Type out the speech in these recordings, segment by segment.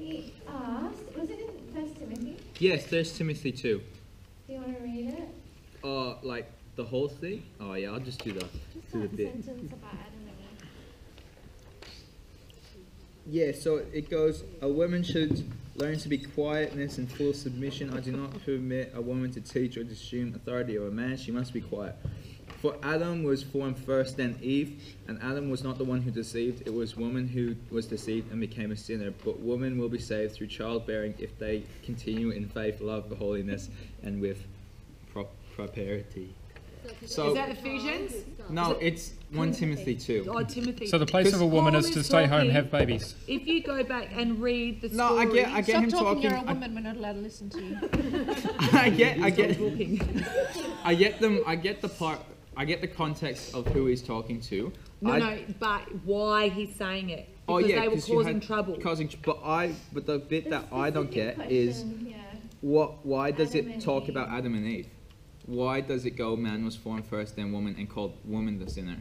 he asked, was it in 1 Timothy? Yes, there's Timothy 2. Do you want to read it? Like the whole thing? Oh yeah, I'll just do the bit. Sentence about Adam and Eve. Yeah, so it goes, a woman should learn to be quietness and full submission. I do not permit a woman to teach or to assume authority over a man. She must be quiet. For Adam was formed first, then Eve, and Adam was not the one who deceived. It was woman who was deceived and became a sinner. But woman will be saved through childbearing if they continue in faith, love, holiness, and with propriety. So, is that Ephesians? No, it's 1 Timothy 2. Oh, Timothy. So the place of a woman is to stay home and have babies. If you go back and read the story... No, I get him talking. You're a woman, we're not allowed to listen to you. I get the context of who he's talking to. No, but why he's saying it. Because they were causing trouble. But the bit that I don't get is why does it talk about Adam and Eve? Why does it go man was formed first, then woman, and called woman the sinner?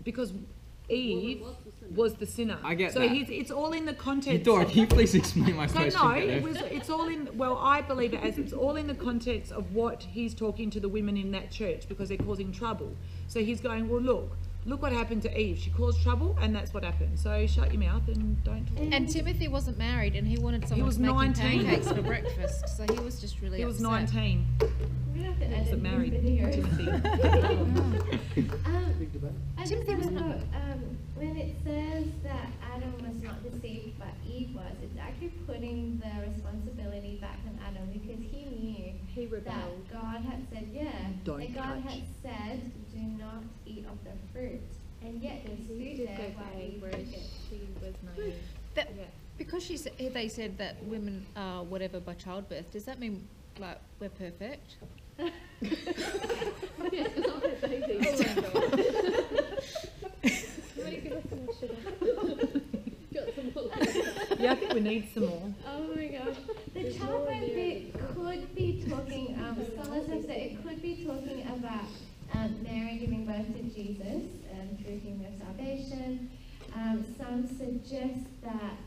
Because Eve was the sinner. I get so that. It's all in the context. Dora, can you please explain my question? No, it's all in. Well, I believe it as it's all in the context of what he's talking to the women in that church because they're causing trouble. So he's going, well, look what happened to Eve. She caused trouble, and that's what happened. So shut your mouth and don't talk. And Timothy wasn't married, and he wanted someone to make him pancakes for breakfast. So he was just really. He was upset. 19. We're going to have to edit Married Timothy. Timothy was not. When it says that Adam was not deceived but Eve was, it's actually putting the responsibility back on Adam because he knew that God had said, had said, do not eat of the fruit. And yet there's food there while Eve took it. She was naive. Because they said that women are whatever by childbirth, does that mean like we're perfect? Yes, because I had babies. Yeah, I think we need some more. Oh my gosh. The childbirth bit could be talking, scholars have said it could be talking about Mary giving birth to Jesus through him of salvation. Some suggest that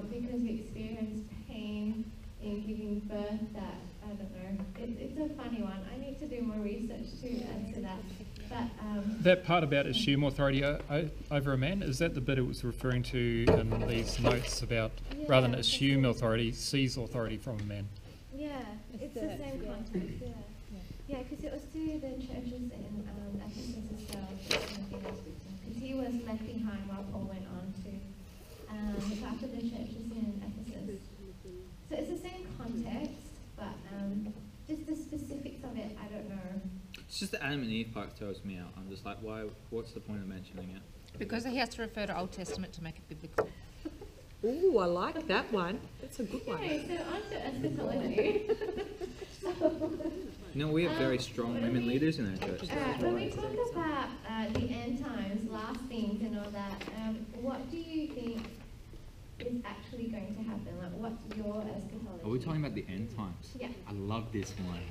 because we experience pain in giving birth that, I don't know, it's a funny one. I need to do more research to answer that. But, that part about assume authority over a man, is that the bit it was referring to in these notes about rather than assume authority, seize authority from a man? Yeah, it's the same context, yeah, because it was to the churches in Ephesus as well, because he was left behind while Paul went on to look after the churches in Ephesus. So it's the same context, but just the specifics of it, I don't know. It's just the Adam and Eve part throws me out. I'm just like, why? What's the point of mentioning it? Because he has to refer to Old Testament to make it biblical. Ooh, I like that one. That's a good one. Okay, so on to eschatology. No, we have very strong women leaders in our church. When we talk about the end times, last things and all that, what do you think is actually going to happen? Like, what's your eschatology? Are we talking about the end times? Yeah. I love this one.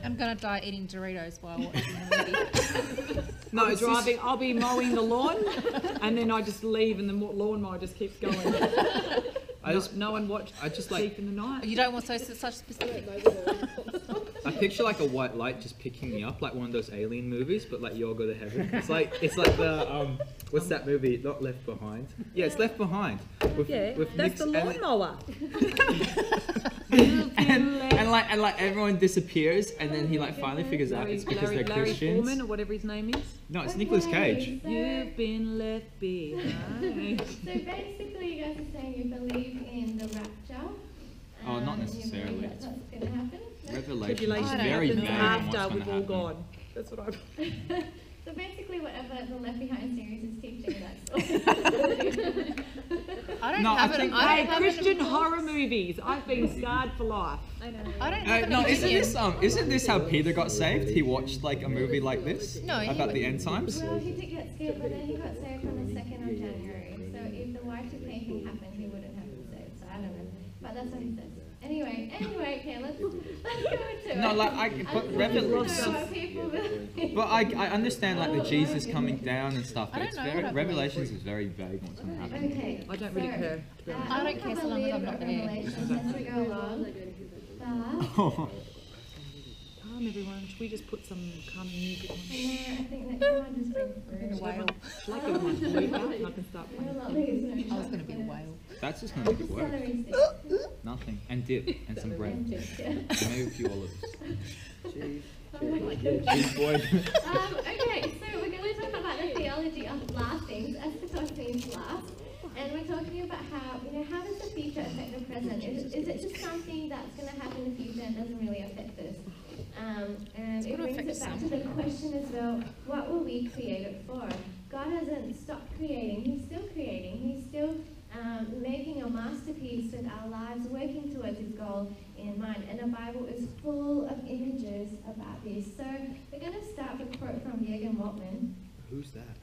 I'm going to die eating Doritos while watching the movie. No, I'll be driving. I'll be mowing the lawn, and then I just leave, and the lawnmower just keeps going. No one watched. I just Deep in the Night. You don't want such specific. I picture like a white light just picking me up, like one of those alien movies, but like you'll go to heaven. It's like the what's that movie? Not Left Behind. Yeah, it's Left Behind. With That's the lawnmower. and like everyone disappears, and then he like finally figures out it's because they're Larry Christians. Foreman, or whatever his name is. No, it's Nicolas Cage. So, You've been left behind. so basically, you guys are saying you believe in the rapture. Oh, not and you necessarily. believe that's what's going to happen. Revelation is Tribulation very happens vague on what's after going we've to all happen. gone. That's what I. So basically, whatever the Left Behind series is teaching, that's all. I don't No, I have think- I Hey, don't have Christian horror movies. I've been scarred for life. I know. I don't have an No, opinion. isn't this how Peter got saved? He watched like a movie like this No, he about the end times. Well, he did get scared, but then he got saved on the 2nd of January. So if the Y2K thing happened, he wouldn't have been saved. So I don't know. But that's what he says. Anyway, okay, let's go into it. No, like I understand like the Jesus coming down and stuff, but I it's don't know very what I Revelations is very vague what's going to happen. Okay. I don't really care. I don't care so long as I'm not there. Revelations as we go along. But Oh, Calm everyone. Should we just put some calming music on? I think next time just bring through. Whale. Shall I get my flute out and I can start We'll playing? not lose no I was shots going to be a with whale. that's just going to make it work. celery sticks. Nothing. And dip and some bread. And chips, yeah. And maybe a few olives. Oh my Cheese boy. Okay, so we're going to talk about the theology of last things. Eschatos means last. And we're talking about how, how does the future affect the present? Is it just something that's going to happen in the future and doesn't really affect us? And it brings it back to the question as well, what were we created for? God hasn't stopped creating. He's still creating. He's still making a masterpiece with our lives, working towards his goal in mind. And the Bible is full of images about this. So we're going to start with a quote from Jürgen Moltmann. Who's that?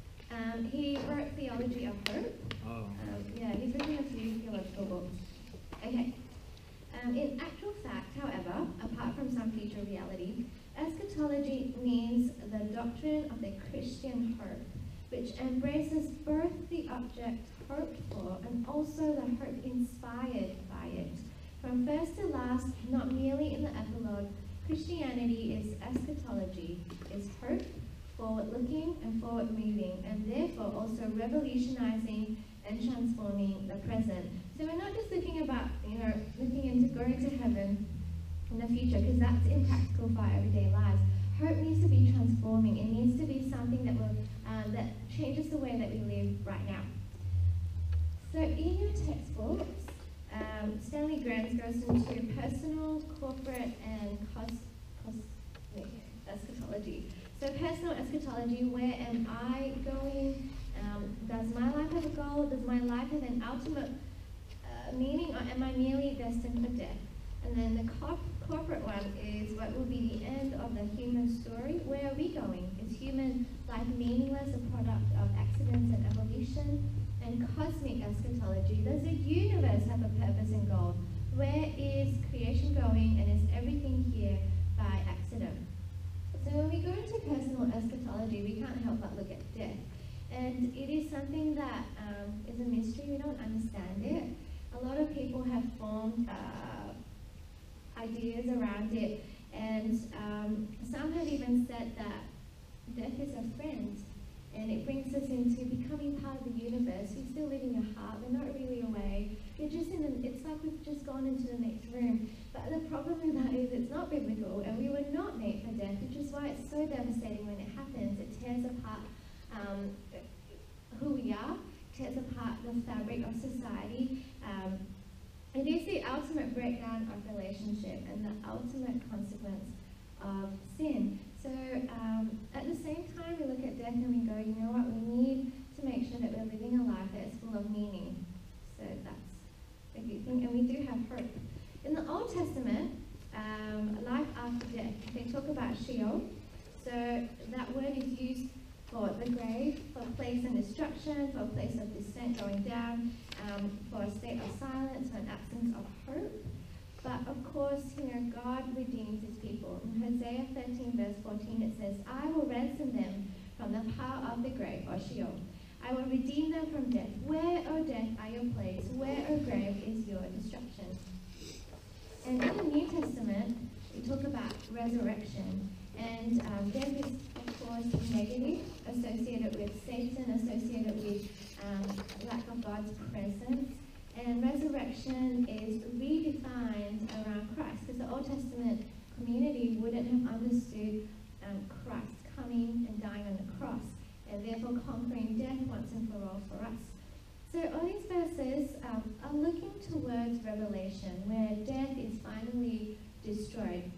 He wrote Theology of Hope. Oh. He's written a few theological books. Okay. In actual fact, however, apart from some future reality, eschatology means the doctrine of the Christian hope, which embraces both the object hoped for and also the hope inspired by it. From first to last, not merely in the epilogue, Christianity is eschatology, is hope, forward-looking and forward-moving, and therefore also revolutionizing and transforming the present. So we're not just looking about, looking into going to heaven in the future, because that's impractical for our everyday lives. Hope needs to be transforming. It needs to be something that will that changes the way that we live right now. So in your textbooks, Stanley Grant goes into personal, corporate, and cosmic eschatology. So personal eschatology, where am I going? Does my life have a goal? Does my life have an ultimate meaning, or am I merely destined for death? And then the corporate one is what will be the end of the human story. Where are we going? Is human life meaningless, a product of accidents and evolution? And cosmic eschatology, does the universe have a purpose and goal? Where is creation going, and is everything here by accident? So when we go into personal eschatology, we can't help but look at death. And it is something that is a mystery. We don't understand it. A lot of people have formed ideas around it, and some have even said that death is a friend, and it brings us into becoming part of the universe. We still live in your heart. We're not really away. We're just it's like we've just gone into the next room. But the problem with that is it's not biblical, and we were not made for death, which is why it's so devastating when it happens. It tears apart who we are, tears apart the fabric of society. It is the ultimate breakdown of relationship and the ultimate consequence of sin. So at the same time, we look at death and we go, you know what, we need to make sure that we're living a life that's full of meaning. So that's a good thing, and we do have hope. In the Old Testament, life after death, they talk about Sheol. So that word is used for the grave, for a place of destruction, for a place of descent going down, for a state of silence, for an absence of hope. But of course, God redeems his people. In Hosea 13 verse 14 it says, I will ransom them from the power of the grave, or Sheol. I will redeem them from death. Where, O death, are your plagues? Where, O grave, is your destruction? And in the New Testament, we talk about resurrection. And death is, of course, negative, associated with Satan, associated with lack of God's presence. And resurrection is redefined around Christ, because the Old Testament community wouldn't have understood Christ coming and dying on the cross, and therefore conquering death once and for all for us. So all these verses are looking towards Revelation, where death is finally destroyed.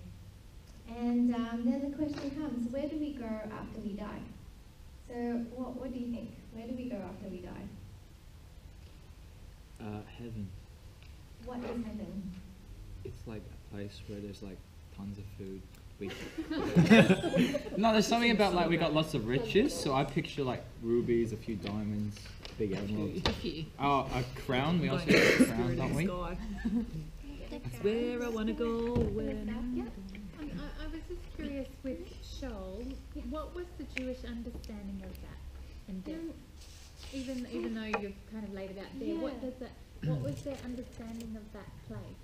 And then the question comes, where do we go after we die? So what do you think? Where do we go after we die? Heaven. What is heaven? It's like a place where there's like tons of food. No, there's something about like we got lots of riches, so I picture like rubies, a few diamonds, big emeralds. A few. Oh, a crown. We also have a crown, don't we? It's where I want to go. When I was just curious with Sheol, what was the Jewish understanding of that and death? Even though you've kind of laid it out there, what was their understanding of that place?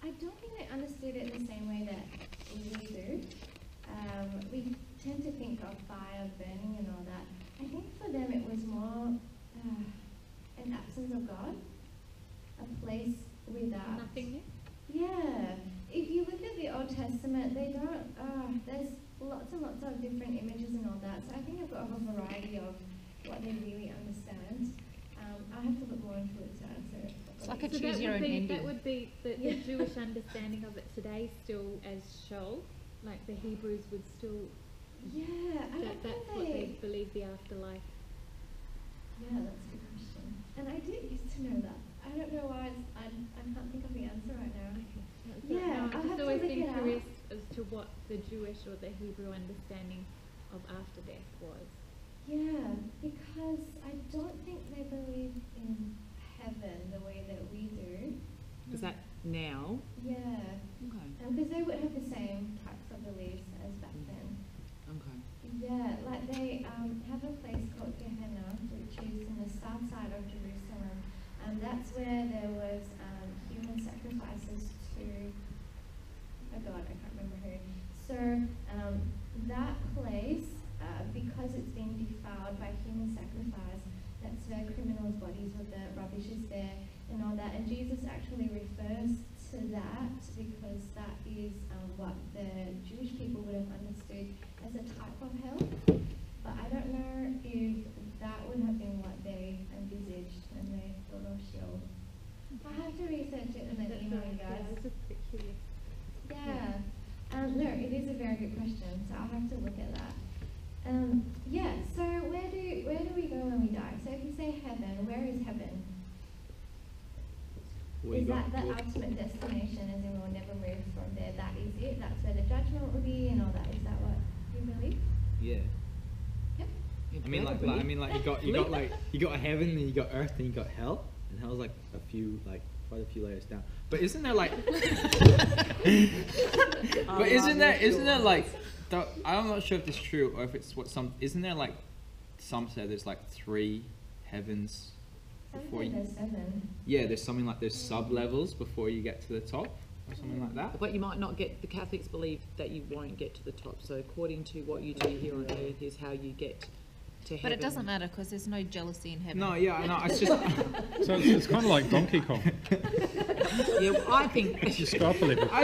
I don't think they understood it the same way that we do. We tend to think of fire burning and all that. I think for them it was more an absence of God, a place without Nothingness? Yeah. If you look at the Old Testament, they don't, there's lots and lots of different images and all that. So I think I've got a variety of what they really understand. I'll have to look more into it to answer it. It's like a So choose your own ending. that would be the Jewish understanding of it today still as Sheol? Like the Hebrews would still, Yeah, I don't that's think what they believe the afterlife. Yeah, that's a good question. And I did used to know that. I don't know why I can't think of the answer right now. Yeah, I've I'll have just to always look been it up. curious as to what the Jewish or the Hebrew understanding of after death was. Yeah, because I don't think they believe in heaven the way that we do. is that now? Yeah, Okay. because they would have the same types of beliefs as back then. Okay. Yeah, like they have a place called Gehenna, which is in the south side of Jerusalem. That's where there was human sacrifices to a god, I can't remember who. So that place, because it's been defiled by human sacrifice, that's where criminals' bodies with the rubbish is there and all that. And Jesus actually refers to that because that is what the Jewish people would have understood as a type of hell. But I don't know if that would have been what they envisaged when they thought of Sheol. I'll have to research it and then email you Yeah, I guys. was just a bit curious. Yeah. No, it is a very good question, so I'll have to look at that. Yeah, so where do we go when we die? So if you say heaven, where is heaven? Is that the ultimate destination, as in we'll never move from there? That is it? That's where the judgment will be and all that? Is that what you believe? Yeah. Yep. I mean, like you got a heaven, and you got earth, and you got hell, and hell's like quite a few layers down. But isn't there like, isn't there like, I'm not sure if this is true or if it's what isn't there like, some say there's like 3 heavens before Sometimes you. there's 7. Yeah, there's something like there's sub levels before you get to the top or something like that. But you might not get, the Catholics believe that you won't get to the top. So according to what you do here on earth is how you get to heaven. But it doesn't matter because there's no jealousy in heaven. No, yeah, I know. It's just So it's kind of like Donkey Kong. Yeah, well, I think Just go up a level. I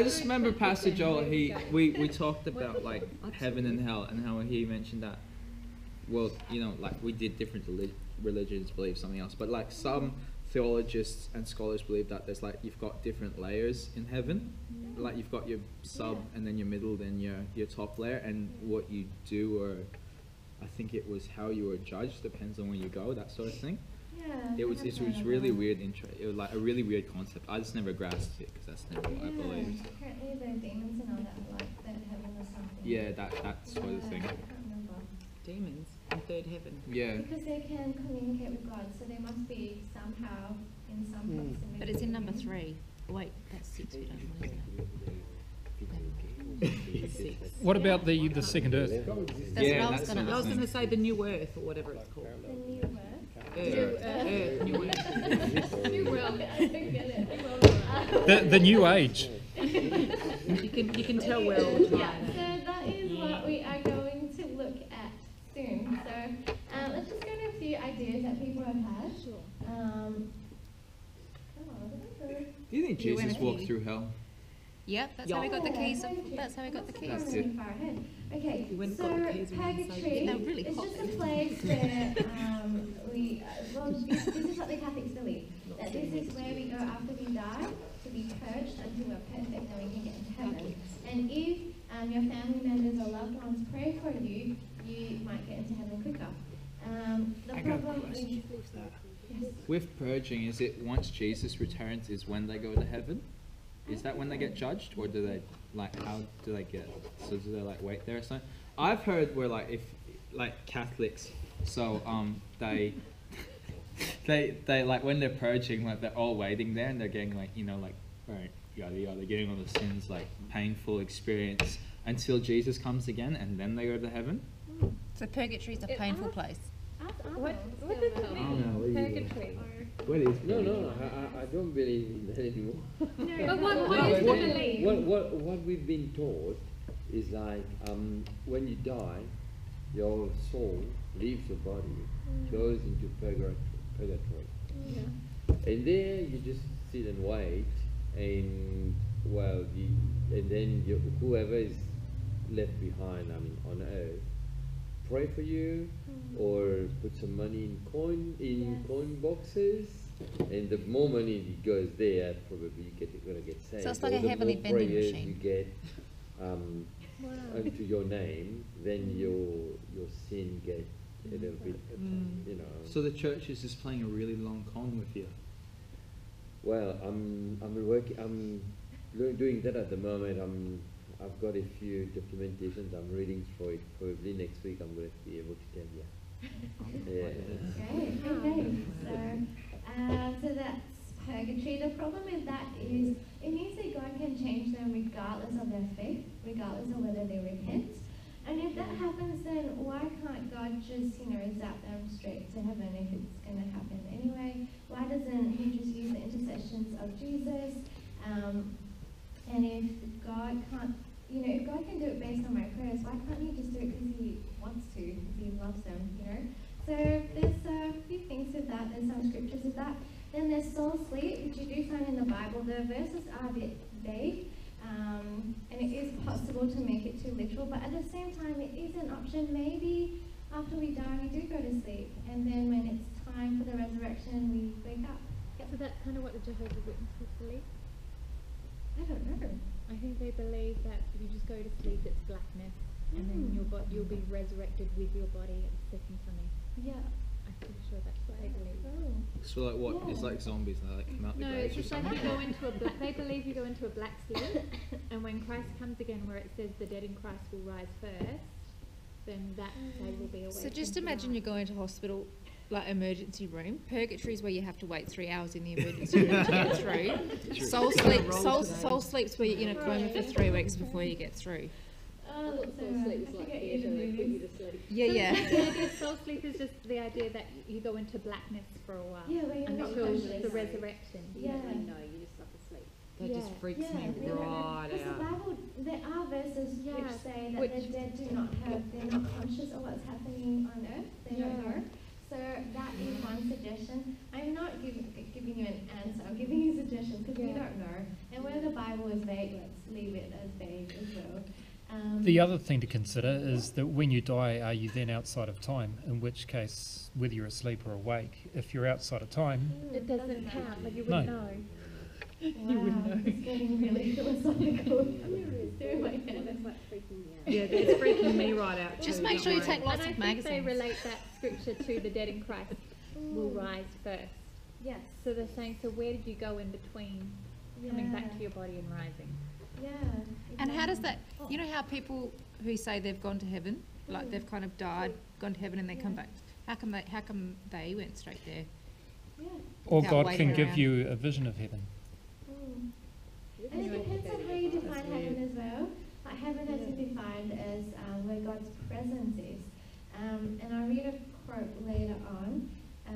just remember Pastor Joel. We talked about like heaven and hell and how he mentioned that. Well, you know, like we did different religions believe something else, but like some theologians and scholars believe that there's like you've got different layers in heaven. Like you've got your sub and then your middle, then your top layer, and what you do, or I think it was how you were judged depends on where you go, that sort of thing. Yeah. It was really weird it was like a really weird concept. I just never grasped it because that's never what I believed. Apparently the demons and all that are like third heaven or something. Yeah, that sort of thing. I can't remember. demons in third heaven. Yeah. Because they can communicate with God, so they must be somehow in some proximity. But it's in number with him. 3. Wait, that's 6 we don't know, isn't it? Six. What about the second Earth? That's Yeah, what I was that's going I to was ask. going to say the new earth or whatever it's called. The new word. Earth, new earth. You will. I don't get it. The new age. You can tell we're all Yeah, tired. so that is what we are going to look at soon. So let's just go to a few ideas that people have had. Sure. Do you think You went Jesus a walked few. through hell? Yep, that's how we got the keys. That's how we got the keys. That's really it. far ahead. Okay, You went and so got the keys and then purgatory saved They're really is hot just a then. place where well, this is what the Catholics believe, that this is where we go after we die to be purged until we're perfect and we can get into heaven. And if your family members or loved ones pray for you, you might get into heaven quicker. The I got a problem is, question. yes. With purging, is it once Jesus returns is when they go to heaven? Is that when they get judged, or do they how do they get? So do they wait there or something? I've heard where if Catholics, so they they like when they're purging, like they're all waiting there and they're getting like, you know, like, right, yada yada, getting all the sins, like painful experience until Jesus comes again, and then they go to heaven. So purgatory is a painful place. What does it I don't know, what mean? do you- Purgatory. What is No, I don't believe in that anymore. But what is the belief? What we've been taught is like when you die, your soul leaves your body, goes into purgatory. And there you just sit and wait, and and then whoever is left behind, on earth, pray for you, or put some money in coin boxes, and the more money it goes there, probably you're gonna get saved. So it's like Or a the heavenly more vending prayers machine. you get into your name, then your sin get a little bit, you know. So the church is just playing a really long con with you. Well, I'm doing that at the moment. I've got a few documentations I'm reading for it. Probably next week I'm going to be able to tell you. Yeah. Great, okay. So that's purgatory. The problem with that is it means that God can change them regardless of their faith, regardless of whether they repent. And if that happens, then why can't God just, zap them straight to heaven if it's going to happen anyway? Why doesn't He just use the intercessions of Jesus? And if God can't, if God can do it based on my prayers, why can't He just do it because He wants to, because He loves them, So there's a few things with that. There's some scriptures with that. Then there's soul sleep, which you do find in the Bible. The verses are a bit vague. And it is possible to make it too literal, but at the same time, it is an option. Maybe after we die, we do go to sleep, and then when it's time for the resurrection, we wake up. So that's kind of what the Jehovah's Witnesses believe. I don't know. I think they believe that you just go to sleep, it's blackness, and then you'll be resurrected with your body at the second coming. Yeah. I'm pretty sure that's what they believe. Oh. So like what? It's like zombies, and they like come out the No, graves it's or just like something? you go into a black. They believe you go into a black sleep, and when Christ comes again, where it says the dead in Christ will rise first, then that they will be awake. So just imagine you go into hospital, like emergency room. Purgatory is where you have to wait 3 hours in the emergency room to get through. Soul sleep's where you're in a coma for 3 weeks before you get through. Oh, that's so right. I forget you the movies. Yeah. The idea of soul sleep is just the idea that you go into blackness for a while. Yeah, where you're not until conscious. the resurrection. Yeah. you just like asleep. That just freaks me we don't know. right Because the out. Bible, there are verses Yeah, which say that which- the dead they're not conscious of what's happening on earth. They don't know. So that is one suggestion. I'm not giving you an answer. I'm giving you suggestions because we don't know. And where the Bible is vague, let's leave it as vague as well. The other thing to consider is that when you die, are you then outside of time? In which case, whether you're asleep or awake, if you're outside of time, It doesn't count, like you No. would know. Wow, it's getting really philosophical. It's doing my head. That's like freaking me out. Yeah, it's freaking me right out. Just too, make don't sure you worry. take lots And of I think they magazines. relate that scripture to the dead in Christ will rise first. Yes. So they're saying, so where did you go in between coming back to your body and rising? Yeah. And how does that, exactly. you know how people who say they've gone to heaven, like they've kind of died, gone to heaven and they come back, how come they went straight there? Yeah. or Without God waiting can give around. you a vision of heaven. And it depends on how you define heaven as well. Like heaven has been defined as where God's presence is. And I'll read a quote later on. I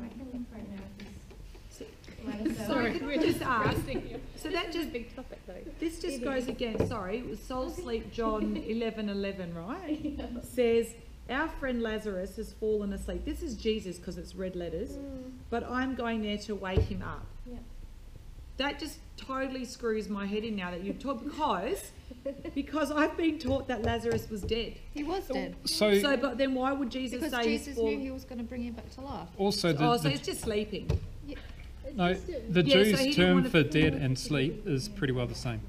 can look for it now. Sorry, we're just asking. So that This is just a big topic though. this just It goes is. again. Sorry, it was soul sleep. John 11:11, right? Says our friend Lazarus has fallen asleep. This is Jesus because it's red letters. But I'm going there to wake him up. Yeah. That just totally screws my head in now that you talk because I've been taught that Lazarus was dead. He was dead. So, but then why would Jesus Because say Jesus he's knew fallen? he was going to bring him back to life. Also, So the it's just sleeping. no, the Yeah, so he Jews' didn't term wanna- for dead and sleep is pretty well the same.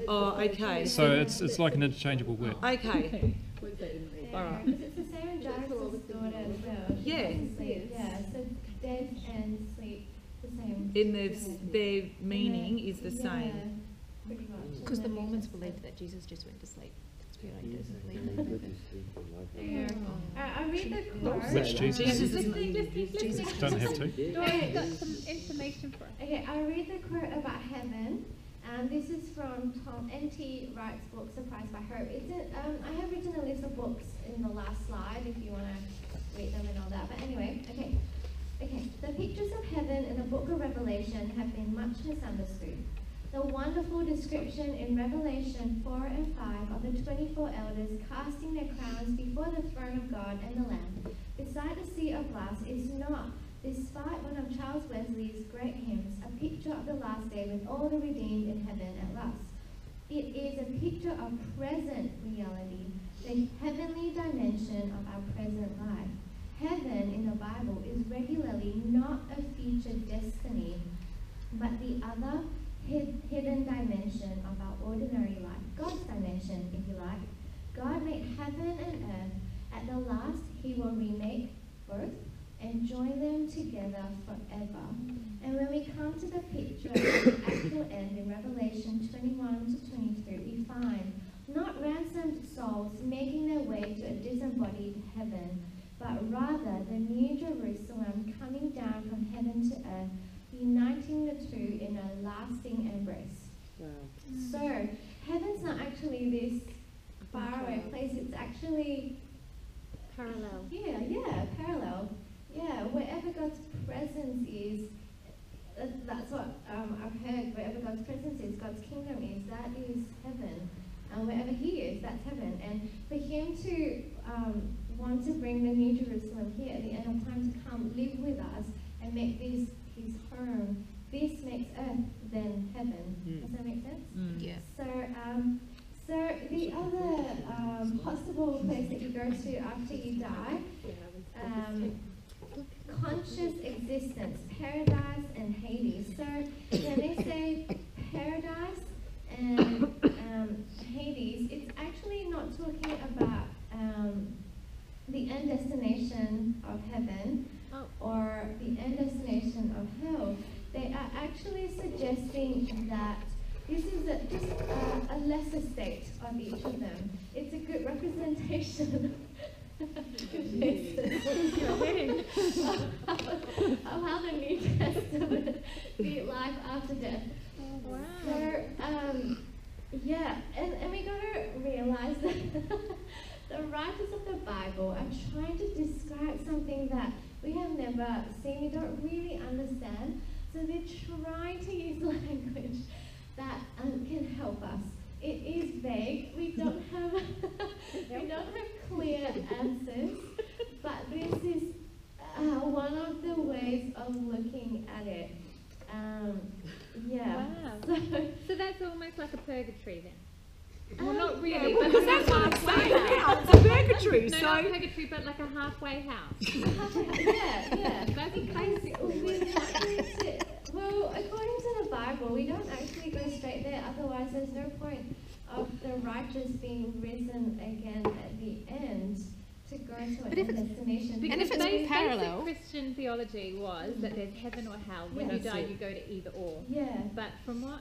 Oh, okay. So it's like an interchangeable word. Okay. Yeah, All right. 'cause it's the same in Jairus' daughter as well. She Yeah. doesn't sleep. Yeah, so death and sleep, the same. In their meaning is the same. Pretty much. Because the Mormons believed that Jesus just went to sleep. That's Yeah, like, doesn't leave You it go to open. sleep like Yeah. that. I'll read the quote. Which Jesus? Jesus Don't have to. Dory's got some information for us. Okay, I'll read the quote about heaven. This is from Tom N.T. Wright's book, Surprised by Hope. It's in, I have written a list of books in the last slide if you want to read them and all that. But anyway, okay. The pictures of heaven in the book of Revelation have been much misunderstood. The wonderful description in Revelation 4 and 5 of the 24 elders casting their crowns before the throne of God and the Lamb beside the sea of glass is not, despite one of Charles Wesley's great hymns, a picture of the last day with all the redeemed in heaven at last. It is a picture of present reality, the heavenly dimension of our present life. Heaven in the Bible is regularly not a future destiny, but the other hidden dimension of our ordinary life, God's dimension, if you like. God made heaven and earth. At the last, he will remake both and join them together forever. And when we come to the picture of the actual end in Revelation 21 to 23, we find not ransomed souls making their way to a disembodied heaven, but rather the new Jerusalem coming down from heaven to earth, uniting the two in a lasting embrace. Wow. So, heaven's not actually this faraway place, it's actually Parallel. parallel. Yeah, wherever God's presence is, that's what I've heard, wherever God's presence is, God's kingdom is, that is heaven. And wherever he is, that's heaven. And for him to want to bring the new Jerusalem here at the end of time to come live with us and make this his home, this makes earth then heaven. Does that make sense? Yeah. So the other possible place that you go to after you die, conscious existence, paradise and Hades. So when they say paradise and Hades, it's actually not talking about the end destination of heaven or the end destination of hell. They are actually suggesting that this is just a lesser state of each of them. It's a good representation of how the New Testament see life after death. Oh, wow. So, and we got to realize that the writers of the Bible are trying to describe something that we have never seen, we don't really understand. So they're trying to use language that can help us. It is vague. We don't have clear answers, but this is one of the ways of looking at it. Wow. So that's almost like a purgatory then. Well, not really, really, because but that's what I'm halfway saying house. now. It's a purgatory, No, so... not purgatory, but like a halfway house. Yeah. That's crazy. Well, according to the Bible, we don't actually go straight there. Otherwise, there's no point of the righteous being risen again at the end to go to an end destination. And if it's parallel- Basic Christian theology was that there's heaven or hell. When Yeah. you die, you go to either or. Yeah. But from what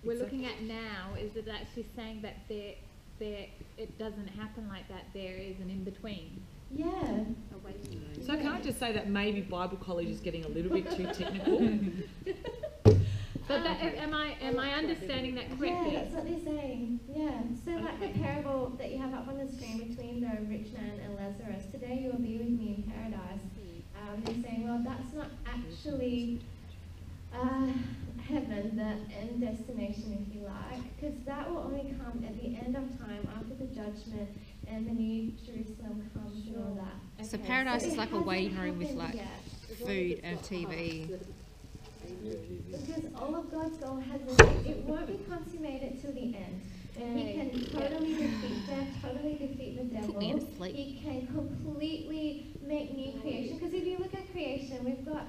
we're looking at now, is it actually saying that it doesn't happen like that? There is an in between. Yeah. So can I just say that maybe Bible college is getting a little bit too technical? But am I understanding that Yeah, correctly? that's what they're saying. Yeah. So like the parable that you have up on the screen between the rich man and Lazarus, today you will be with me in paradise. They're saying, well, that's not actually heaven, the end destination, if you like, because that will only come at the end of time after the judgment and the new Jerusalem comes and all that. So paradise is it like a hasn't waiting room with happened like yet. food and TV. Because all of God's goal hasn't, it won't be consummated till the end. He can totally defeat death, totally defeat the devil. Put me to sleep. He can completely make new creation. Because if you look at creation, we've got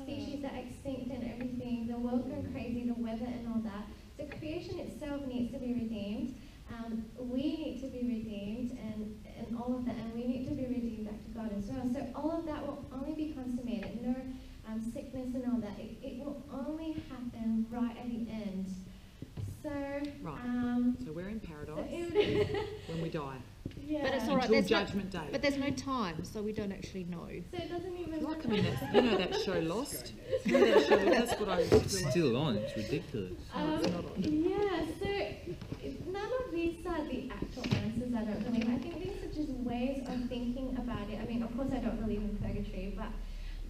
species that are extinct and everything, the world's going crazy, the weather and all that. So creation itself needs to be redeemed. We need to be redeemed and all of that, and we need to be redeemed back to God as well. So all of that will only be consummated. No sickness and all that. It will only happen right at the end. So So, Right. So we're in paradise when we die. yeah. But it's all right. Until There's no, Judgment Day. but there's no time, so we don't actually know. So it doesn't even Like, I mean, that's, you know that show Lost? You know that show, that's what I It's realised. still on. It's ridiculous. Yeah, so none of these are the actual answers, I don't believe. I think these are just ways of thinking about it. I mean, of course I don't believe in purgatory, but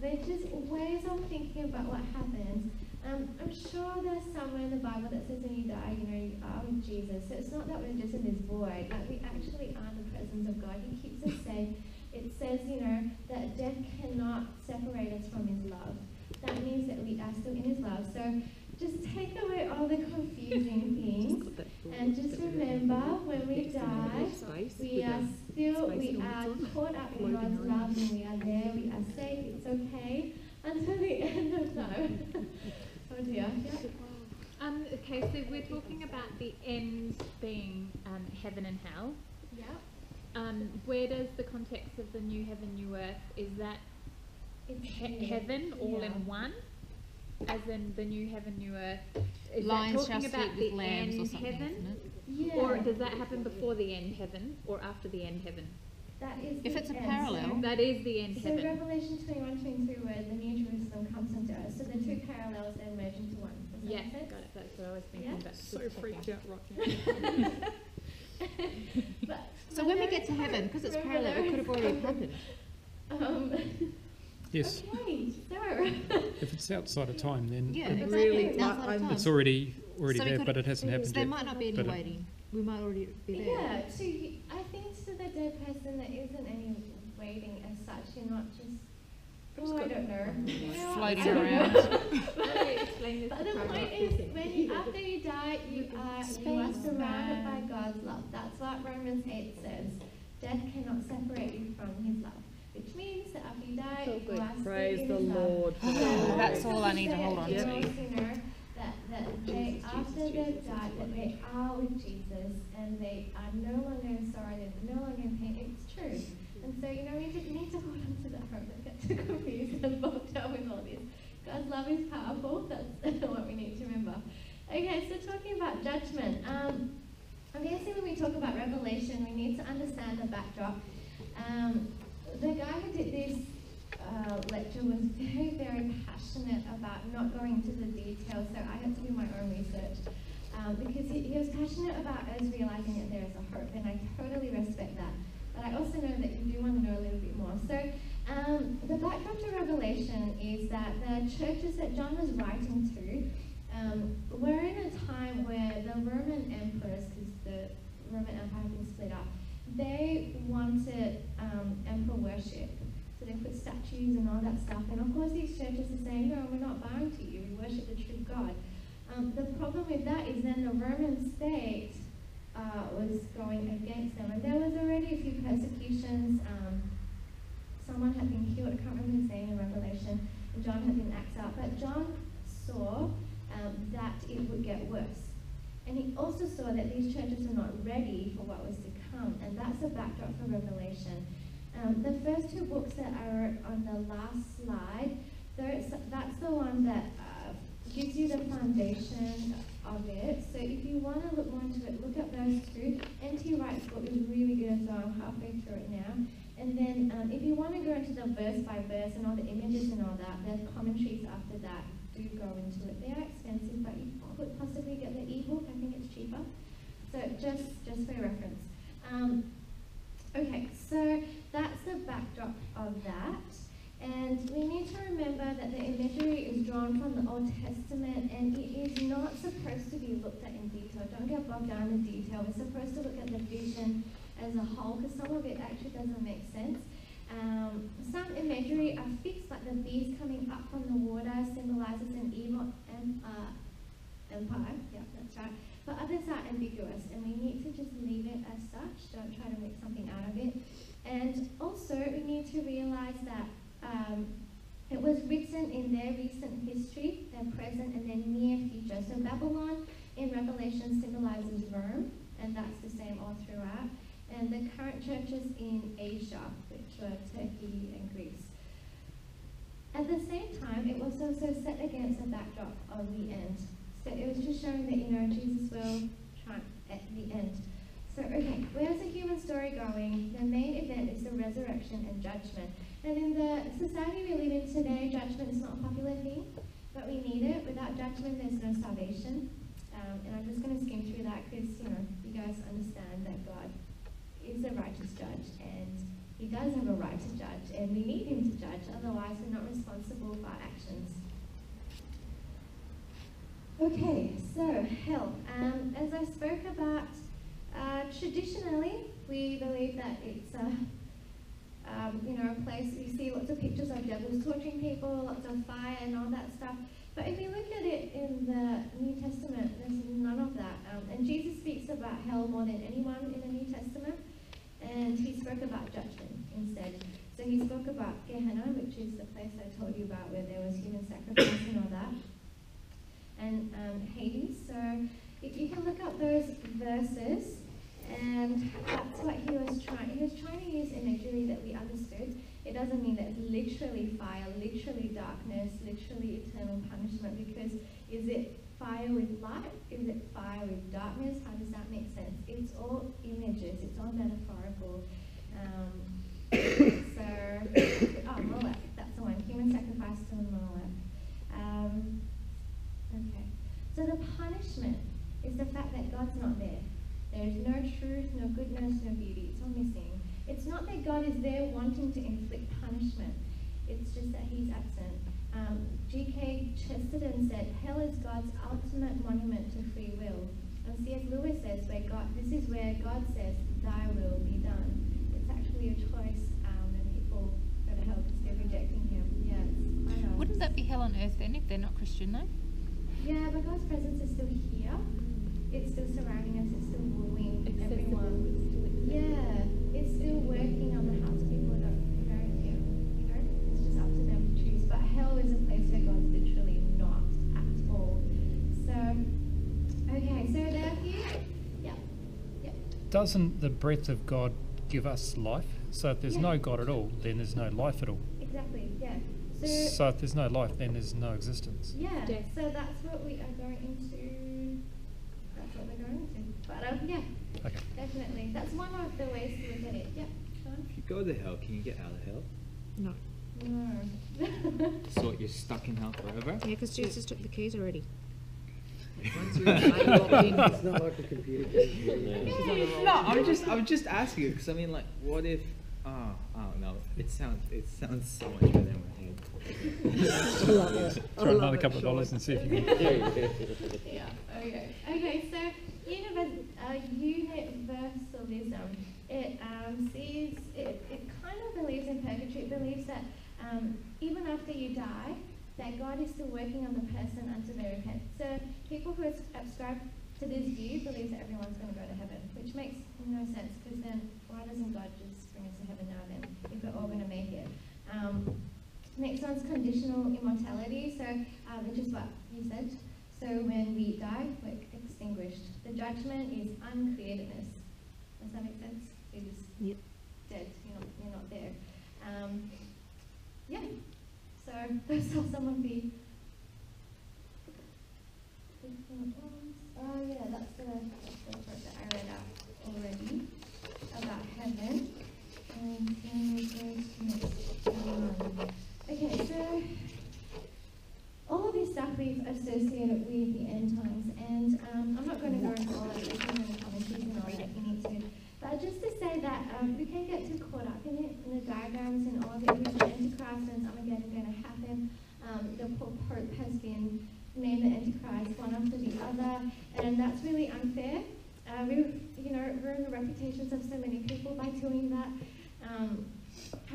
they're just ways of thinking about what happens. I'm sure there's somewhere in the Bible that says when you die, you know, you are with Jesus. So it's not that we're just in this void, like we actually are in the presence of God. He keeps us safe. It says, you know, that death cannot separate us from his love. That means that we are still in his love. So just take away all the confusing things and just remember when we die, we are caught up in God's love and we are there, we are safe, it's okay until the end of time. Oh dear. Yeah. Okay, so we're talking about the end being heaven and hell. Yeah. Where does the context of the new heaven, new earth, is that It's heaven all yeah. in one? As in the new heaven, new earth? Is Lions that shall talking about sleep with the lambs or end something, heaven? isn't it? Yeah. Or does that happen before the end heaven or after the end heaven? That is If the it's a end. parallel. That is the end So heaven. Revelation 21:22, where the New Jerusalem comes into earth. So the two parallels then merge into one. Does that Yeah, make sense? got it. That's what I was thinking. Yeah? But So just freaked checking. out right now. But So when we get to heaven, because it's parallel, it could have already happened. Yes. Okay, so If it's outside of time, then Yeah, it- exactly. really, It's like, outside of time. it's already So we there, could- but it hasn't So happened there yet. might not be any But waiting. We might already be there. yeah, so I think to the dead person there isn't any waiting as such. You're not just I don't know. You know, Floating I don't around. know. Let me explain this But to the Carla. point is, when you, after you die, you are surrounded by God's love. That's what Romans 8 says. Death cannot separate you from his love. Which means that after you die, So you good. are still Praise in the his love. Lord. Yeah, That's all I need to hold on it to. knows, you know, that they, after they've died, that they are with Jesus and they are no longer in sorrow, they're no longer in pain. It's true. And so, you know, we just need to hold on to that hope. Don't get too confused and bogged down with all this. God's love is powerful. That's what we need to remember. Okay, so talking about judgment. Obviously, when we talk about Revelation, we need to understand the backdrop. The guy who did this lecture was very, very passionate about not going into the details, so I had to do my own research. Because he was passionate about us realizing that there is a hope, and I totally respect that. But I also know that you do want to know a little bit more. So the backdrop to Revelation is that the churches that John was writing to were in a time where the Roman emperors, because the Roman Empire had been split up, they wanted emperor worship. So they put statues and all that stuff. And of course these churches are saying, no, we're not bowing to you, we worship the true God. The problem with that is then the Roman state was going against them. And there was already a few persecutions. Someone had been killed, I can't remember his name in Revelation, and John had been axed out. But John saw that it would get worse. And he also saw that these churches were not ready for what was to come. And that's the backdrop for Revelation. The first two books that are on the last slide, that's the one that gives you the foundation of it. So if you want to look more into it, look at those two. N.T. Wright's book is really good as well. I'm halfway through it now. And then if you want to go into the verse by verse and all the images and all that, there's commentaries after that. Do go into it. They are expensive, but you could possibly get the ebook. I think it's cheaper. So just for reference. Okay, so that's the backdrop of that. And we need to remember that the imagery is drawn from the Old Testament, and it is not supposed to be looked at in detail. Don't get bogged down in detail. We're supposed to look at the vision as a whole, because some of it actually doesn't make sense. Some imagery are fixed, like the beast coming up from the water symbolizes an evil empire. Yeah, that's right. But others are ambiguous, and we need to just leave it as such. Don't try to make something out of it. And also, we need to realize that it was written in their recent history, their present, and their near future. So Babylon in Revelation symbolizes Rome, and that's the same all throughout. And the current churches in Asia, which were Turkey and Greece. At the same time, it was also set against the backdrop of the end. but it was just showing that, Jesus will triumph at the end. So, okay, where's the human story going? The main event is the resurrection and judgment. And in the society we live in today, judgment is not a popular thing, but we need it. Without judgment, there's no salvation. And I'm just going to skim through that because, you guys understand that God is a righteous judge, and he does have a right to judge, and we need him to judge, otherwise we're not responsible for our actions. Okay, so hell. As I spoke about, traditionally we believe that it's a place you see lots of pictures of devils torturing people, lots of fire and all that stuff. But if you look at it in the New Testament, there's none of that. And Jesus speaks about hell more than anyone in the New Testament, and he spoke about judgment instead. So he spoke about Gehenna, which is the place I told you about where there was human sacrifice and all that, and Hades. So if you can look up those verses, and that's what he was trying to use imagery that we understood. It doesn't mean that it's literally fire, literally darkness, literally eternal punishment, because is it fire with light? Is it fire with darkness? How does that make sense? It's all images, it's all metaphorical. Molech, that's the one, human sacrifice to Molech. Okay, so the punishment is the fact that God's not there. There is no truth, no goodness, no beauty. It's all missing. It's not that God is there wanting to inflict punishment. It's just that he's absent. G.K. Chesterton said, hell is God's ultimate monument to free will. And C.S. Lewis says, this is where God says, thy will be done. It's actually a choice, and people go to hell because they're rejecting him. Yeah, it's quite Wouldn't that be hell on earth then if they're not Christian though? Yeah, but God's presence is still here. It's still surrounding us, it's still ruling everyone. Yeah, it's still working on the hearts of people that it's just up to them to choose. But hell is a place where God's literally not at all. So, okay, so there here, yeah. Doesn't the breath of God give us life? So if there's no God at all, then there's no life at all. Exactly, yeah. So if there's no life, then there's no existence. Yeah, so that's what we are going into. But yeah, Okay. definitely. That's one of the ways to look at it. Yeah, Sean? If you go to hell, can you get out of hell? No. No. So you're stuck in hell forever? Yeah, because Jesus took the keys already. It's not like a computer game. No, I'm just asking because I mean, like, what if? I don't know. It sounds so much better in my head. Throw another couple of dollars and see if you can. Yeah. Okay. So universalism. It sees it kind of believes in purgatory. It believes that even after you die, that God is still working on the person until they repent. So people who subscribe to this view believe that everyone's going to go to heaven, which makes no sense because then why doesn't God just bring us to heaven now then if we're all going to make it? Next one's conditional immortality, so which is what you said. So when we die, we're extinguished. The judgment is uncreatedness. Does that make sense? You're just dead. You're not there. Yeah. So those are some of the different ones. Oh yeah, that's the part that I read out already about heaven. And then we go to next one. Okay, so all of this stuff we've associated with the end times, and I'm not going to go into all of it, there's so many commentaries and all that you need to, but just to say that we can get too caught up in it, in the diagrams and all of it, with the Antichrist and Armageddon going to happen. The Pope has been named the Antichrist one after the other, and that's really unfair. We've ruined the reputations of so many people by doing that.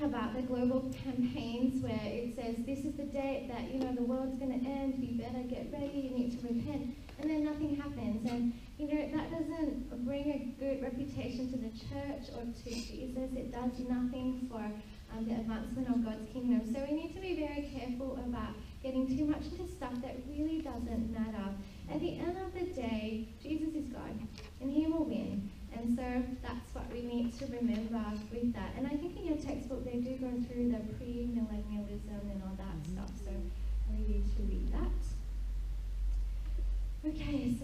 About the global campaigns where it says this is the date that the world's going to end, you better get ready, you need to repent, and then nothing happens, and that doesn't bring a good reputation to the church or to Jesus. It does nothing for the advancement of God's kingdom. So we need to be very careful about getting too much into stuff that really doesn't matter. At the end of the day, Jesus is God, and he will win. And so that's what we need to remember with that. And I think in your textbook they do go through the pre-millennialism and all that stuff. So I really need to read that.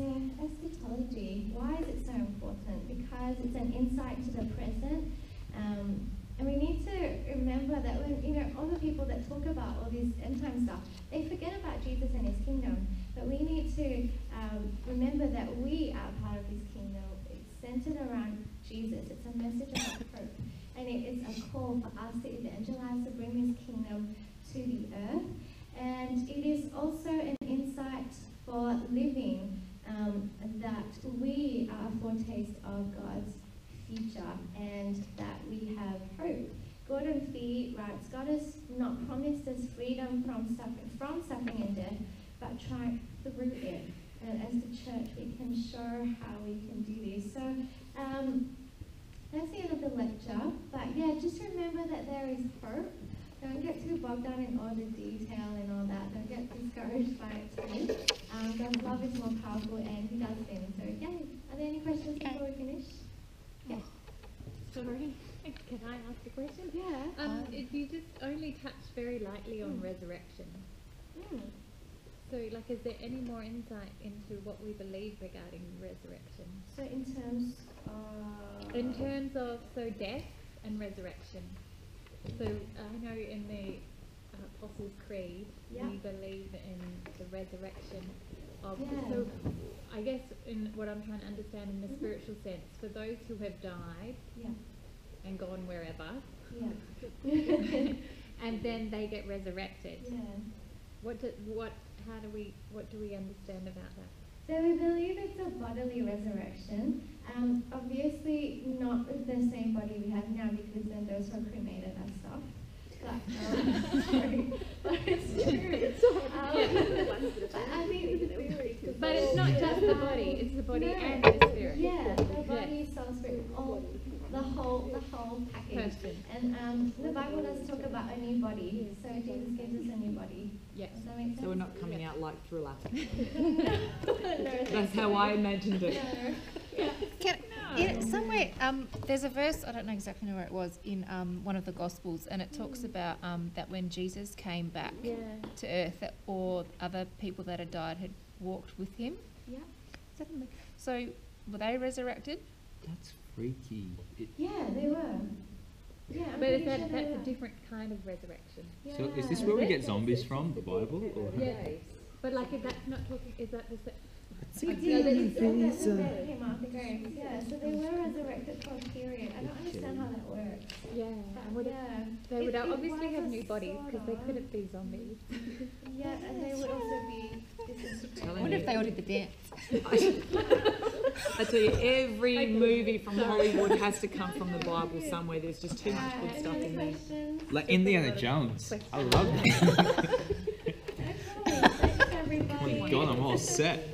discussing eschatology. Why is it so important? Because it's an insight to the present. And we need to remember that when, all the people that talk about all this end time stuff, they forget about Jesus and his kingdom. But we need to remember that we are part of his kingdom. It's centered around Jesus. It's a message of hope. And it is a call for us to evangelize, to bring his kingdom to the earth. And it is also an insight for living, that we are a foretaste of God's future and that we have hope. Gordon Fee writes, God has not promised us freedom from suffering and death, but triumph through it. And as the church, we can show how we can do this. So that's the end of the lecture. But yeah, just remember that there is hope. Don't get too bogged down in all the detail and all that. Don't get discouraged by it too. God's love is more powerful and he does things. So yeah, are there any questions before we finish? Yeah. Sorry, can I ask a question? Yeah. If you just only touched very lightly on resurrection. So, is there any more insight into what we believe regarding resurrection? So in terms of death and resurrection. So I know in the Apostles' Creed, we believe in the resurrection of. So I guess in what I'm trying to understand in the spiritual sense, for those who have died and gone wherever, and then they get resurrected. What do we understand about that? So we believe it's a bodily resurrection. Obviously not with the same body we have now, because then those who are cremated are stuff. But, sorry, but it's true. I mean, but it's not just the body; it's the body and the spirit. Yeah, the body, soul, spirit, all the whole package. Person. And the Bible does talk about a new body. So Jesus gives us a new body. Yes. Does that make sense? So we're not coming out like Thriller. No, That's how I imagined it. Somewhere, there's a verse, I don't know exactly where it was, in one of the Gospels, and it talks about that when Jesus came back to earth, that all other people that had died had walked with him. Yeah. So were they resurrected? That's freaky. Yeah, they were. Yeah, I'm But pretty that's sure they a were. different kind of resurrection. So is this where we get zombies from, the Bible? Or? Yeah. But if that's not talking, is that the We did. It said that they came out of the graves. Yeah, so they were resurrected for a period. I don't understand how that works. Yeah. But They would It obviously was have a new bodies because they sort of- couldn't be zombies. Yeah, and they would also be disintegrated. I wonder if they all did the dance. I tell you, every movie from Hollywood has to come from the Bible somewhere. There's just too much good Any stuff other in there. questions? Like Indiana Jones. I love that. Thanks, everybody. Oh my god, I'm all set.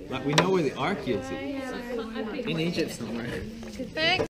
Like we know where the ark is. Bye. In Egypt somewhere. Thanks.